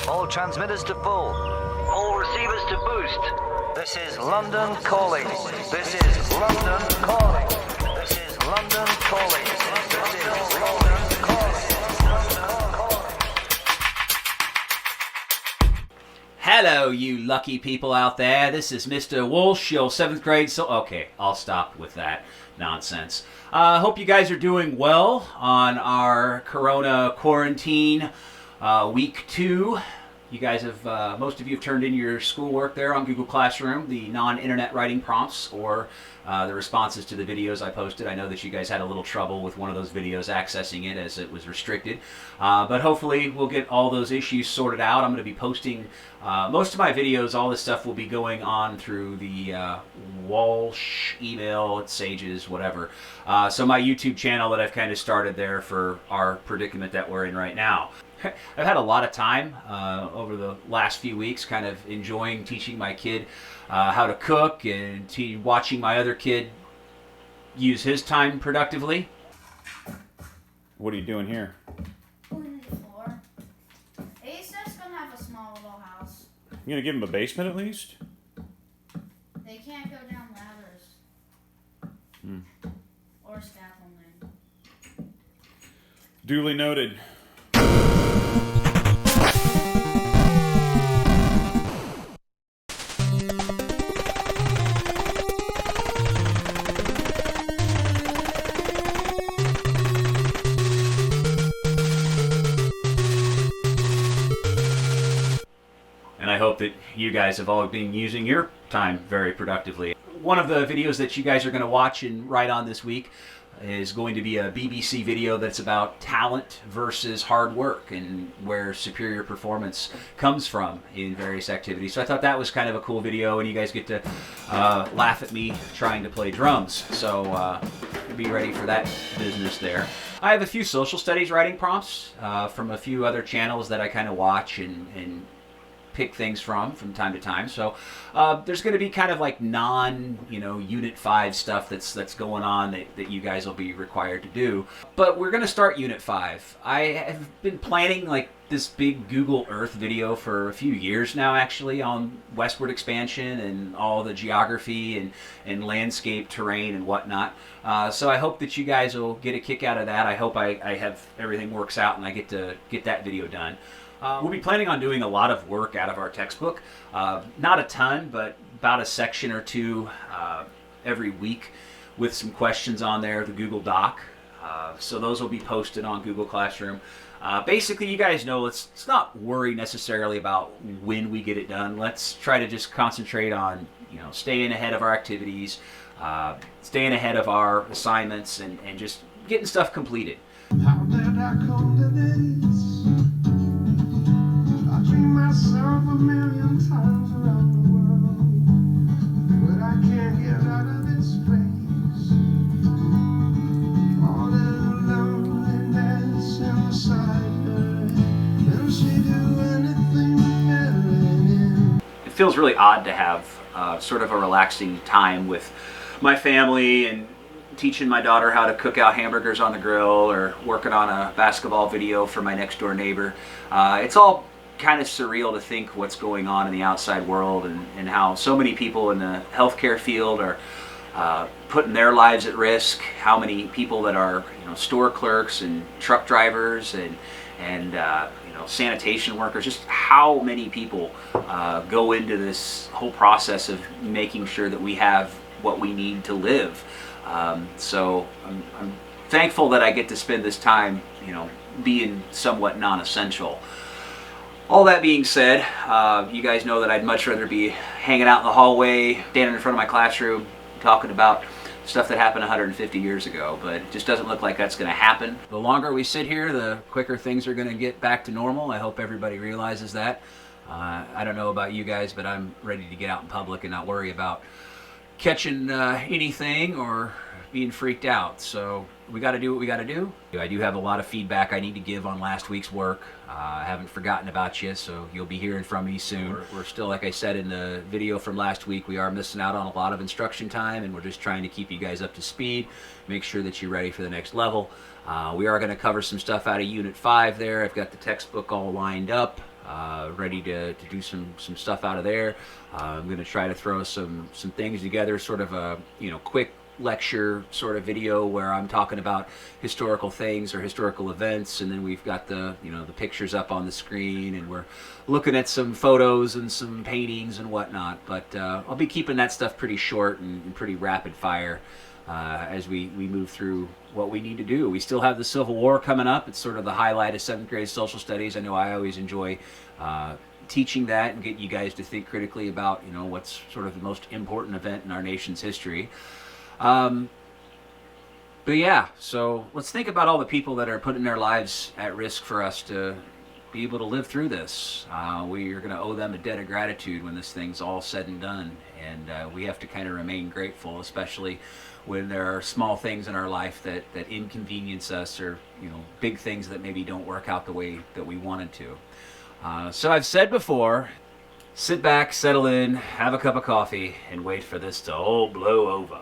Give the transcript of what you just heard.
All transmitters to full. All receivers to boost. This is London calling. This is London calling. This is London calling. This is London calling. Hello, you lucky people out there. This is Mr. Walsh, your 7th grade. Okay, I'll stop with that nonsense. Hope you guys are doing well on our Corona quarantine week 2. You guys have, most of you have turned in your schoolwork there on Google Classroom, the non-internet writing prompts, or the responses to the videos I posted. I know that you guys had a little trouble with one of those videos accessing it as it was restricted. But hopefully we'll get all those issues sorted out. I'm going to be posting most of my videos. All this stuff will be going on through the Walsh email, Sages, whatever. So my YouTube channel that I've kind of started there for our predicament that we're in right now. I've had a lot of time over the last few weeks kind of enjoying teaching my kid how to cook and watching my other kid use his time productively. What are you doing here? Cleaning the floor. Ace just gonna have a small little house. You gonna give him a basement at least? They can't go down ladders. Or scaffolding. Duly noted. And I hope that you guys have all been using your time very productively. One of the videos that you guys are going to watch and write on this week is going to be a BBC video that's about talent versus hard work and where superior performance comes from in various activities. So I thought that was kind of a cool video, and you guys get to laugh at me trying to play drums. So be ready for that business there. I have a few social studies writing prompts from a few other channels that I kind of watch and pick things from time to time. So there's going to be kind of like Unit 5 stuff that's going on that you guys will be required to do. But we're going to start Unit 5. I have been planning like this big Google Earth video for a few years now, actually, on westward expansion and all the geography and landscape terrain and whatnot. So I hope that you guys will get a kick out of that. I hope I have everything works out and I get to get that video done. We'll be planning on doing a lot of work out of our textbook. Not a ton, but about a section or two every week with some questions on there, the Google Doc. So those will be posted on Google Classroom. Basically, you guys know, let's not worry necessarily about when we get it done. Let's try to just concentrate on, staying ahead of our activities, staying ahead of our assignments, and just getting stuff completed. How did I come to this? I dream myself a million times around the world, but I can't get out of this place. All the loneliness inside her, will she do anything to get it in? It feels really odd to have sort of a relaxing time with my family and teaching my daughter how to cook out hamburgers on the grill or working on a basketball video for my next door neighbor. It's all kind of surreal to think what's going on in the outside world and how so many people in the healthcare field are putting their lives at risk, how many people that are store clerks and truck drivers and sanitation workers, just how many people go into this whole process of making sure that we have what we need to live. So I'm thankful that I get to spend this time, being somewhat non-essential. All that being said, you guys know that I'd much rather be hanging out in the hallway, standing in front of my classroom, talking about stuff that happened 150 years ago, but it just doesn't look like that's going to happen. The longer we sit here, the quicker things are going to get back to normal. I hope everybody realizes that. I don't know about you guys, but I'm ready to get out in public and not worry about catching anything or being freaked out. So we got to do what we got to do. I do have a lot of feedback I need to give on last week's work. I haven't forgotten about you, so you'll be hearing from me soon. We're still, like I said in the video from last week, we are missing out on a lot of instruction time, and we're just trying to keep you guys up to speed, make sure that you're ready for the next level. We are going to cover some stuff out of Unit 5 there. I've got the textbook all lined up. ready to do some stuff out of there. I'm going to try to throw some things together, sort of a quick lecture sort of video where I'm talking about historical things or historical events, and then we've got the the pictures up on the screen, and we're looking at some photos and some paintings and whatnot. But I'll be keeping that stuff pretty short and pretty rapid fire as we move through what we need to do. We still have the Civil War coming up. It's sort of the highlight of 7th grade social studies. I know I always enjoy teaching that and get you guys to think critically about what's sort of the most important event in our nation's history. But yeah, so let's think about all the people that are putting their lives at risk for us to be able to live through this. We are going to owe them a debt of gratitude when this thing's all said and done, and we have to kind of remain grateful, especially when there are small things in our life that inconvenience us, or big things that maybe don't work out the way that we wanted to. So I've said before, sit back, settle in, have a cup of coffee, and wait for this to all blow over.